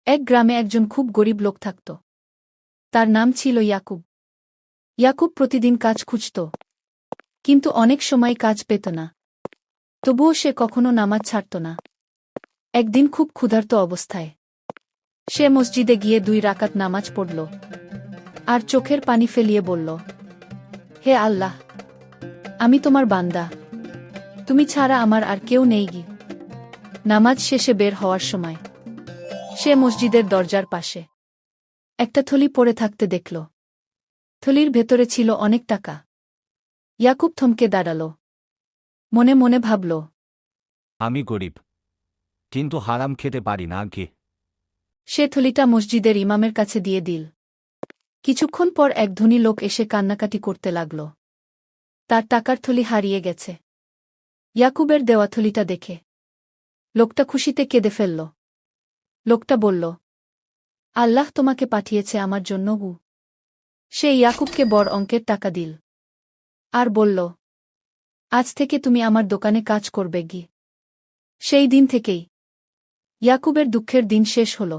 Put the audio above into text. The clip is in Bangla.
এক গ্রামে একজন খুব গরিব লোক থাকত। তার নাম ছিল ইয়াকুব। ইয়াকুব প্রতিদিন কাজ খুঁজত, কিন্তু অনেক সময় কাজ পেত না। তবুও সে কখনো নামাজ ছাড়ত না। একদিন খুব ক্ষুধার্ত অবস্থায় সে মসজিদে গিয়ে 2 রাকাত নামাজ পড়ল, আর চোখের পানি ফেলিয়ে বলল, হে আল্লাহ, আমি তোমার বান্দা, তুমি ছাড়া আমার আর কেউ নেই গি। নামাজ শেষে বের হওয়ার সময় সে মসজিদের দরজার পাশে একটা থলি পড়ে থাকতে দেখল। থলির ভেতরে ছিল অনেক টাকা। ইয়াকুব থমকে দাঁড়াল, মনে মনে ভাবল, আমি গরিব, কিন্তু হারাম খেতে পারি না কে। সে থলিটা মসজিদের ইমামের কাছে দিয়ে দিল। কিছুক্ষণ পর এক ধনী লোক এসে কান্নাকাটি করতে লাগল। তার টাকার থলি হারিয়ে গেছে। ইয়াকুবের দেওয়া থলিটা দেখে লোকটা খুশিতে কেঁদে ফেলল। লোকটা বলল, আল্লাহ তোমাকে পাঠিয়েছে আমার জন্য। সে ইয়াকুবকে বড় অঙ্কের টাকা দিল, আর বলল, আজ থেকে তুমি আমার দোকানে কাজ করবে গি। সেই দিন থেকেই ইয়াকুবের দুঃখের দিন শেষ হল।